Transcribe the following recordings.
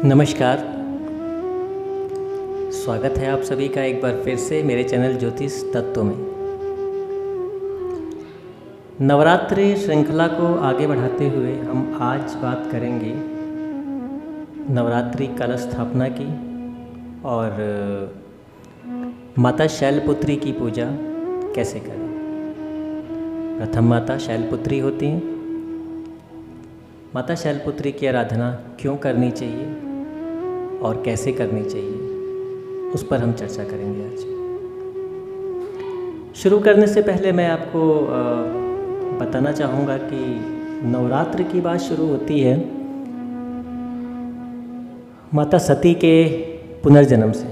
नमस्कार। स्वागत है आप सभी का एक बार फिर से मेरे चैनल ज्योतिष तत्व में। नवरात्रि श्रृंखला को आगे बढ़ाते हुए हम आज बात करेंगे नवरात्रि कलश स्थापना की और माता शैलपुत्री की पूजा कैसे करें। प्रथम माता शैलपुत्री होती हैं। माता शैलपुत्री की आराधना क्यों करनी चाहिए और कैसे करनी चाहिए, उस पर हम चर्चा करेंगे आज। शुरू करने से पहले मैं आपको बताना चाहूँगा कि नवरात्र की बात शुरू होती है माता सती के पुनर्जन्म से।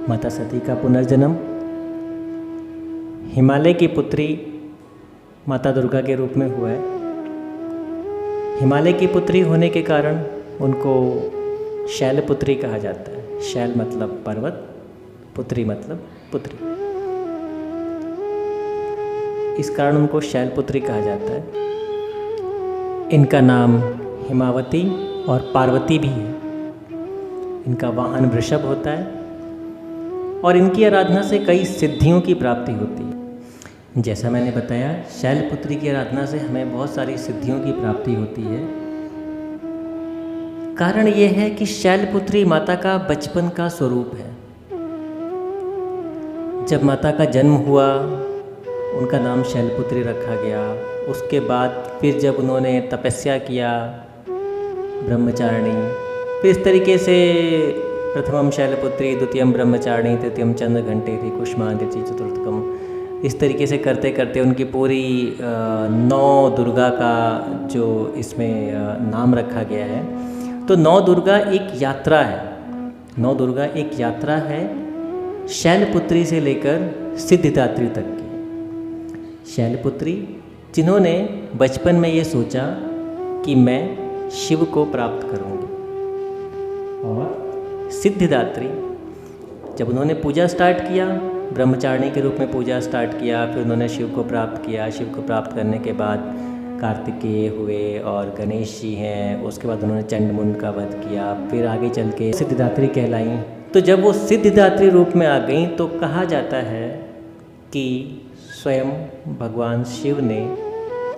माता सती का पुनर्जन्म हिमालय की पुत्री माता दुर्गा के रूप में हुआ है। हिमालय की पुत्री होने के कारण उनको शैलपुत्री कहा जाता है। शैल मतलब पर्वत, पुत्री मतलब पुत्री, इस कारण उनको शैलपुत्री कहा जाता है। इनका नाम हिमावती और पार्वती भी है। इनका वाहन वृषभ होता है और इनकी आराधना से कई सिद्धियों की प्राप्ति होती है। जैसा मैंने बताया, शैलपुत्री की आराधना से हमें बहुत सारी सिद्धियों की प्राप्ति होती है। कारण ये है कि शैलपुत्री माता का बचपन का स्वरूप है। जब माता का जन्म हुआ उनका नाम शैलपुत्री रखा गया। उसके बाद फिर जब उन्होंने तपस्या किया ब्रह्मचारिणी, फिर इस तरीके से प्रथमम शैलपुत्री, द्वितीयम ब्रह्मचारिणी, तृतीयम चंद्रघंटेति, कुष्मांडेति, चतुर्थकम, इस तरीके से करते करते उनकी पूरी 9 दुर्गा का जो इसमें नाम रखा गया है। तो 9 दुर्गा एक यात्रा है। 9 दुर्गा एक यात्रा है शैलपुत्री से लेकर सिद्धिदात्री तक की। शैलपुत्री जिन्होंने बचपन में ये सोचा कि मैं शिव को प्राप्त करूँगी, और सिद्धिदात्री जब उन्होंने पूजा स्टार्ट किया, ब्रह्मचारिणी के रूप में पूजा स्टार्ट किया, फिर उन्होंने शिव को प्राप्त किया। शिव को प्राप्त करने के बाद कार्तिकेय हुए और गणेश जी हैं। उसके बाद उन्होंने चंडमुंड का वध किया, फिर आगे चल के सिद्धिदात्री कहलाईं। तो जब वो सिद्धिदात्री रूप में आ गई तो कहा जाता है कि स्वयं भगवान शिव ने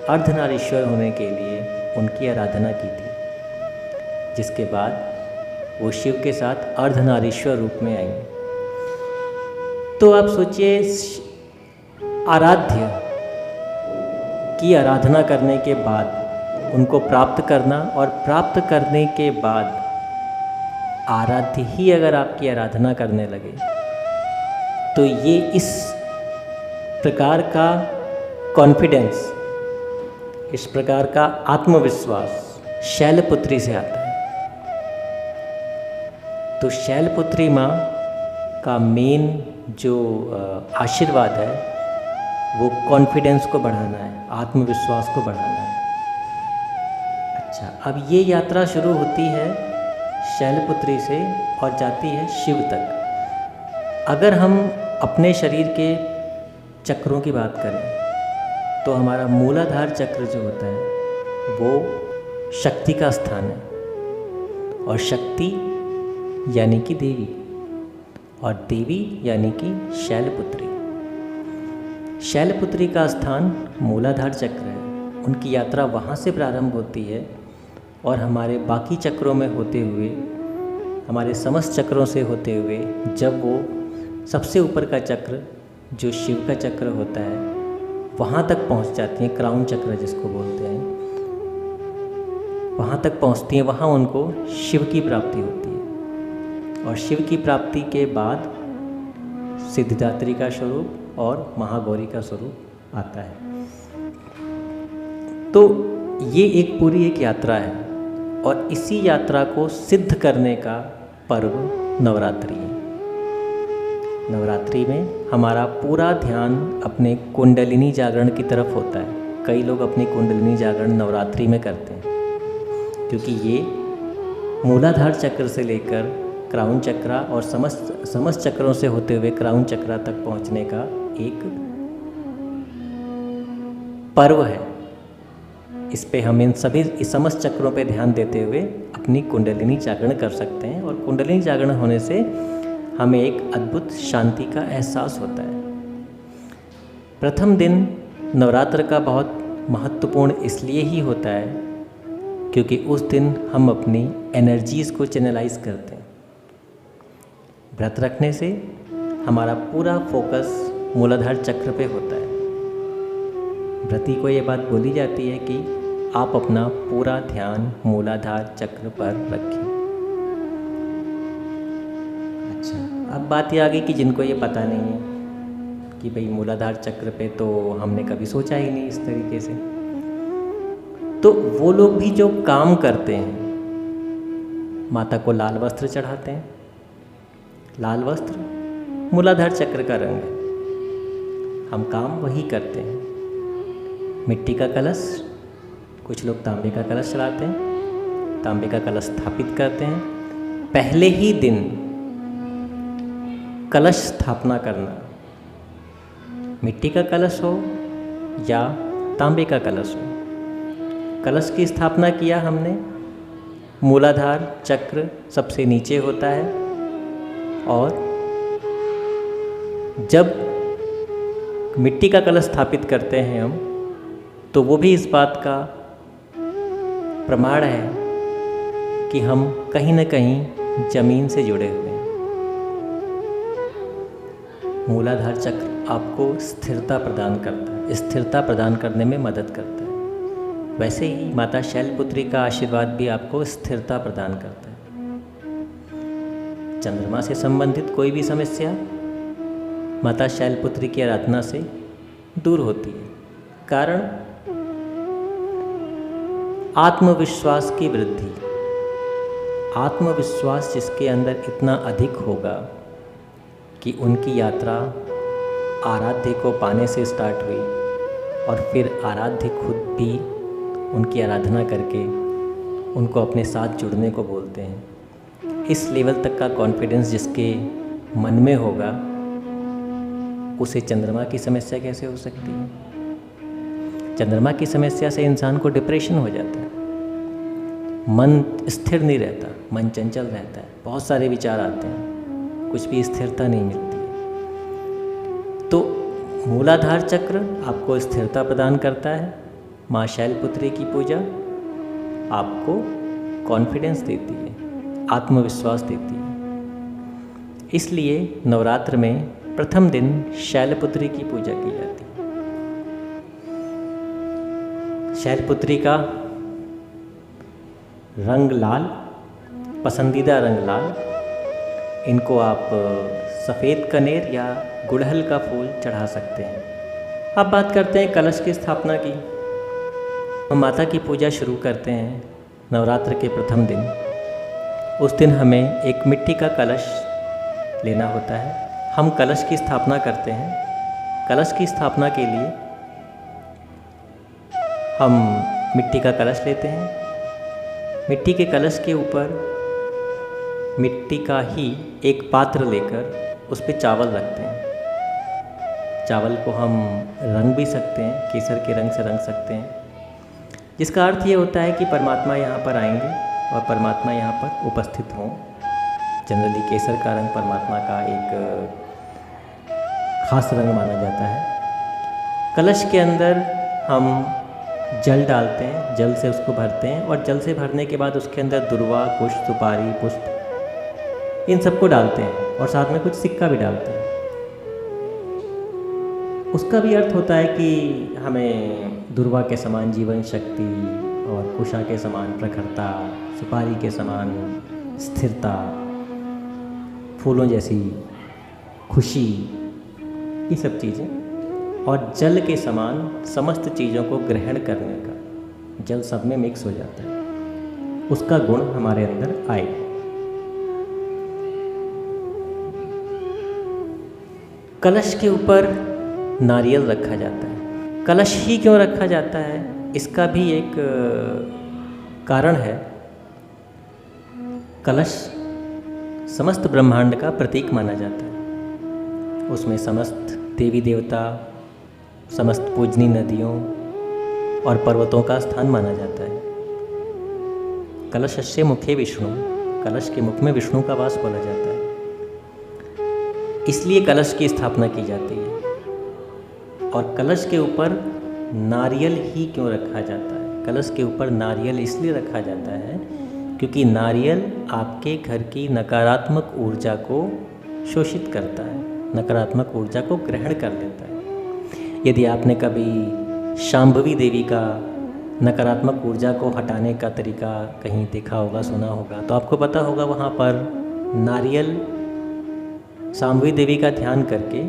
अर्धनारीश्वर होने के लिए उनकी आराधना की थी, जिसके बाद वो शिव के साथ अर्धनारीश्वर रूप में आई। तो आप सोचिए, आराध्य की आराधना करने के बाद उनको प्राप्त करना, और प्राप्त करने के बाद आराध्य ही अगर आपकी आराधना करने लगे, तो ये इस प्रकार का कॉन्फिडेंस, इस प्रकार का आत्मविश्वास शैलपुत्री से आता है। तो शैलपुत्री माँ का मेन जो आशीर्वाद है वो कॉन्फिडेंस को बढ़ाना है, आत्मविश्वास को बढ़ाना है। अच्छा, अब ये यात्रा शुरू होती है शैलपुत्री से और जाती है शिव तक। अगर हम अपने शरीर के चक्रों की बात करें तो हमारा मूलाधार चक्र जो होता है वो शक्ति का स्थान है, और शक्ति यानी कि देवी, और देवी यानी कि शैलपुत्री। शैलपुत्री का स्थान मूलाधार चक्र है। उनकी यात्रा वहाँ से प्रारंभ होती है और हमारे बाकी चक्रों में होते हुए, हमारे समस्त चक्रों से होते हुए, जब वो सबसे ऊपर का चक्र जो शिव का चक्र होता है वहाँ तक पहुँच जाती हैं, क्राउन चक्र जिसको बोलते हैं, वहाँ तक पहुँचती हैं। वहाँ उनको शिव की प्राप्ति होती है, और शिव की प्राप्ति के बाद सिद्धिदात्री का स्वरूप और महागौरी का स्वरूप आता है। तो ये एक पूरी एक यात्रा है, और इसी यात्रा को सिद्ध करने का पर्व नवरात्रि है। नवरात्रि में हमारा पूरा ध्यान अपने कुंडलिनी जागरण की तरफ होता है। कई लोग अपनी कुंडलिनी जागरण नवरात्रि में करते हैं, क्योंकि ये मूलाधार चक्र से लेकर क्राउन चक्रा और समस्त चक्रों से होते हुए क्राउन चक्रा तक पहुंचने का एक पर्व है। इस पे हम इस समस्त चक्रों पे ध्यान देते हुए अपनी कुंडलिनी जागरण कर सकते हैं, और कुंडलिनी जागरण होने से हमें एक अद्भुत शांति का एहसास होता है। प्रथम दिन नवरात्र का बहुत महत्वपूर्ण इसलिए ही होता है क्योंकि उस दिन हम अपनी एनर्जीज़ को चैनलाइज करते हैं। व्रत रखने से हमारा पूरा फोकस मूलाधार चक्र पे होता है। व्रती को ये बात बोली जाती है कि आप अपना पूरा ध्यान मूलाधार चक्र पर रखें। अच्छा, अब बात ये आ गई कि जिनको ये पता नहीं है कि भाई मूलाधार चक्र पे तो हमने कभी सोचा ही नहीं इस तरीके से, तो वो लोग भी जो काम करते हैं, माता को लाल वस्त्र चढ़ाते हैं। लाल वस्त्र मूलाधार चक्र का रंग है, हम काम वही करते हैं। मिट्टी का कलश, कुछ लोग तांबे का कलश चढ़ाते हैं, तांबे का कलश स्थापित करते हैं। पहले ही दिन कलश स्थापना करना, मिट्टी का कलश हो या तांबे का कलश हो, कलश की स्थापना किया हमने। मूलाधार चक्र सबसे नीचे होता है, और जब मिट्टी का कलश स्थापित करते हैं हम, तो वो भी इस बात का प्रमाण है कि हम कहीं न कहीं ज़मीन से जुड़े हुए हैं। मूलाधार चक्र आपको स्थिरता प्रदान करता है, स्थिरता प्रदान करने में मदद करता है। वैसे ही माता शैलपुत्री का आशीर्वाद भी आपको स्थिरता प्रदान करता है। चंद्रमा से संबंधित कोई भी समस्या माता शैलपुत्री की आराधना से दूर होती है। कारण आत्मविश्वास की वृद्धि। आत्मविश्वास जिसके अंदर इतना अधिक होगा कि उनकी यात्रा आराध्य को पाने से स्टार्ट हुई, और फिर आराध्य खुद भी उनकी आराधना करके उनको अपने साथ जुड़ने को बोलते हैं। इस लेवल तक का कॉन्फिडेंस जिसके मन में होगा, उसे चंद्रमा की समस्या कैसे हो सकती है? चंद्रमा की समस्या से इंसान को डिप्रेशन हो जाता है, मन स्थिर नहीं रहता, मन चंचल रहता है, बहुत सारे विचार आते हैं, कुछ भी स्थिरता नहीं मिलती है। तो मूलाधार चक्र आपको स्थिरता प्रदान करता है। माँ शैलपुत्री की पूजा आपको कॉन्फिडेंस देती है, आत्मविश्वास देती है। इसलिए नवरात्र में प्रथम दिन शैलपुत्री की पूजा की जाती है। शैलपुत्री का रंग लाल, पसंदीदा रंग लाल। इनको आप सफ़ेद कनेर या गुड़हल का फूल चढ़ा सकते हैं। अब बात करते हैं कलश की स्थापना की। हम माता की पूजा शुरू करते हैं नवरात्र के प्रथम दिन। उस दिन हमें एक मिट्टी का कलश लेना होता है। हम कलश की स्थापना करते हैं। कलश की स्थापना के लिए हम मिट्टी का कलश लेते हैं। मिट्टी के कलश के ऊपर मिट्टी का ही एक पात्र लेकर उस पर चावल रखते हैं। चावल को हम रंग भी सकते हैं, केसर के रंग से रंग सकते हैं, जिसका अर्थ ये होता है कि परमात्मा यहाँ पर आएंगे और परमात्मा यहाँ पर उपस्थित हों। जनरली केसर का रंग परमात्मा का एक खास रंग माना जाता है। कलश के अंदर हम जल डालते हैं, जल से उसको भरते हैं, और जल से भरने के बाद उसके अंदर दुर्वा, कुश, सुपारी, पुष्प, इन सबको डालते हैं, और साथ में कुछ सिक्का भी डालते हैं। उसका भी अर्थ होता है कि हमें दुर्वा के समान जीवन शक्ति, और कुशा के समान प्रखरता, सुपारी के समान स्थिरता, फूलों जैसी खुशी, ये सब चीज़ें, और जल के समान समस्त चीज़ों को ग्रहण करने का, जल सब में मिक्स हो जाता है, उसका गुण हमारे अंदर आए। कलश के ऊपर नारियल रखा जाता है। कलश ही क्यों रखा जाता है, इसका भी एक कारण है। कलश समस्त ब्रह्मांड का प्रतीक माना जाता है। उसमें समस्त देवी देवता, समस्त पूजनीय नदियों और पर्वतों का स्थान माना जाता है। कलशस्य मुखे विष्णु, कलश के मुख में विष्णु का वास बोला जाता है, इसलिए कलश की स्थापना की जाती है। और कलश के ऊपर नारियल ही क्यों रखा जाता है? कलश के ऊपर नारियल इसलिए रखा जाता है क्योंकि नारियल आपके घर की नकारात्मक ऊर्जा को शोषित करता है, नकारात्मक ऊर्जा को ग्रहण कर लेता है। यदि आपने कभी शांभवी देवी का नकारात्मक ऊर्जा को हटाने का तरीका कहीं देखा होगा, सुना होगा, तो आपको पता होगा वहाँ पर नारियल, शांभवी देवी का ध्यान करके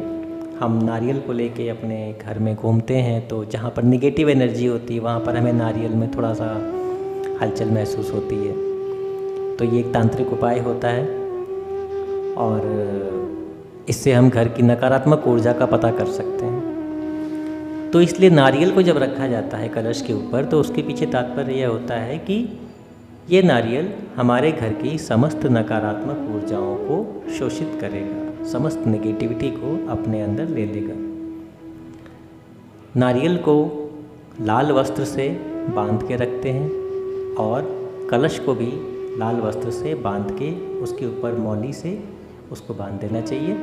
हम नारियल को लेके अपने घर में घूमते हैं, तो जहाँ पर निगेटिव एनर्जी होती है वहाँ पर हमें नारियल में थोड़ा सा हलचल महसूस होती है। तो ये एक तांत्रिक उपाय होता है और इससे हम घर की नकारात्मक ऊर्जा का पता कर सकते हैं। तो इसलिए नारियल को जब रखा जाता है कलश के ऊपर, तो उसके पीछे तात्पर्य यह होता है कि ये नारियल हमारे घर की समस्त नकारात्मक ऊर्जाओं को शोषित करेगा, समस्त नेगेटिविटी को अपने अंदर ले लेगा। नारियल को लाल वस्त्र से बांध के रखते हैं और कलश को भी लाल वस्त्र से बांध के उसके ऊपर मौली से उसको बांध देना चाहिए,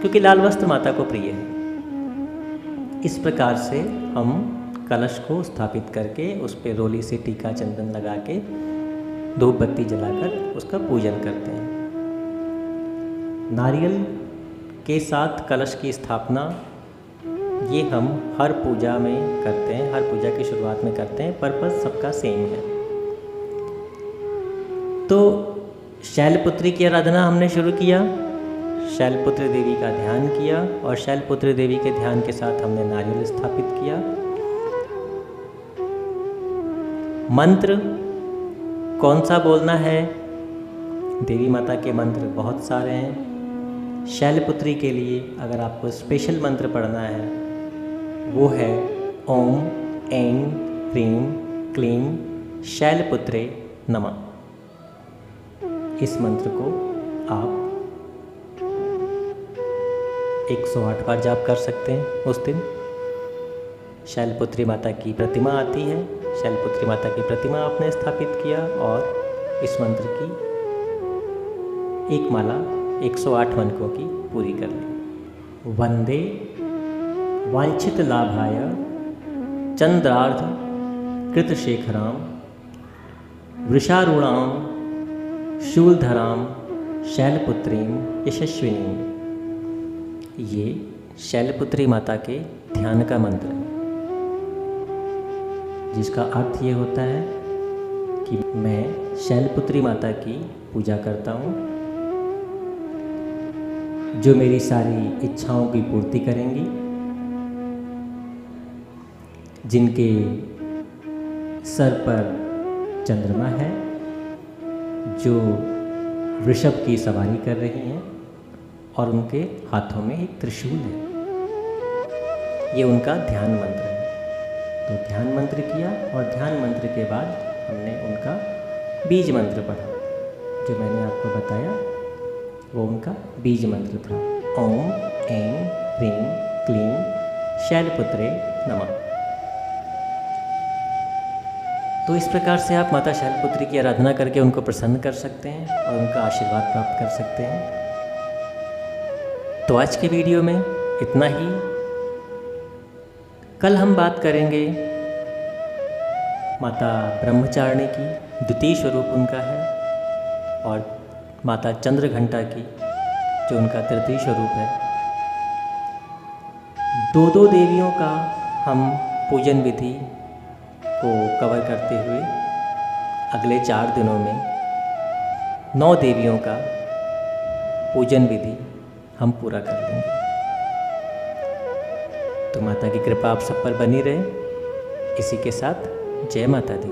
क्योंकि लाल वस्त्र माता को प्रिय है। इस प्रकार से हम कलश को स्थापित करके उस पर रोली से टीका चंदन लगा के धूप बत्ती जलाकर उसका पूजन करते हैं। नारियल के साथ कलश की स्थापना ये हम हर पूजा में करते हैं, हर पूजा की शुरुआत में करते हैं। पर्पस सबका सेम है। तो शैलपुत्री की आराधना हमने शुरू किया, शैलपुत्री देवी का ध्यान किया और शैलपुत्री देवी के ध्यान के साथ हमने नारियल स्थापित किया। मंत्र कौन सा बोलना है? देवी माता के मंत्र बहुत सारे हैं। शैलपुत्री के लिए अगर आपको स्पेशल मंत्र पढ़ना है वो है ओम ऐं ह्रीं क्लीं शैलपुत्रे नमः। इस मंत्र को आप 108 बार जाप कर सकते हैं उस दिन। शैलपुत्री माता की प्रतिमा आती है, शैलपुत्री माता की प्रतिमा आपने स्थापित किया और इस मंत्र की एक माला 108 मनकों की पूरी कर ली। वंदे वांछित लाभाय चंद्रार्ध कृतशेखरां वृषारूणां शूलधरां शैलपुत्रीं यशस्विनीं। ये शैलपुत्री माता के ध्यान का मंत्र है, जिसका अर्थ ये होता है कि मैं शैलपुत्री माता की पूजा करता हूँ, जो मेरी सारी इच्छाओं की पूर्ति करेंगी, जिनके सर पर चंद्रमा है, जो वृषभ की सवारी कर रही हैं और उनके हाथों में एक त्रिशूल है। ये उनका ध्यान मंत्र है। तो ध्यान मंत्र किया और ध्यान मंत्र के बाद हमने उनका बीज मंत्र पढ़ा, जो मैंने आपको बताया वो उनका बीज मंत्र था, ओम ऐं ह्रीं क्लीं शैलपुत्रे नमः। तो इस प्रकार से आप माता शैलपुत्री की आराधना करके उनको प्रसन्न कर सकते हैं और उनका आशीर्वाद प्राप्त कर सकते हैं। तो आज के वीडियो में इतना ही। कल हम बात करेंगे माता ब्रह्मचारिणी की, द्वितीय स्वरूप उनका है, और माता चंद्रघंटा की, जो उनका तृतीय स्वरूप है। दो देवियों का हम पूजन विधि को कवर करते हुए अगले 4 दिनों में 9 देवियों का पूजन विधि हम पूरा कर लेंगे। तो माता की कृपा आप सब पर बनी रहे। इसी के साथ जय माता दी।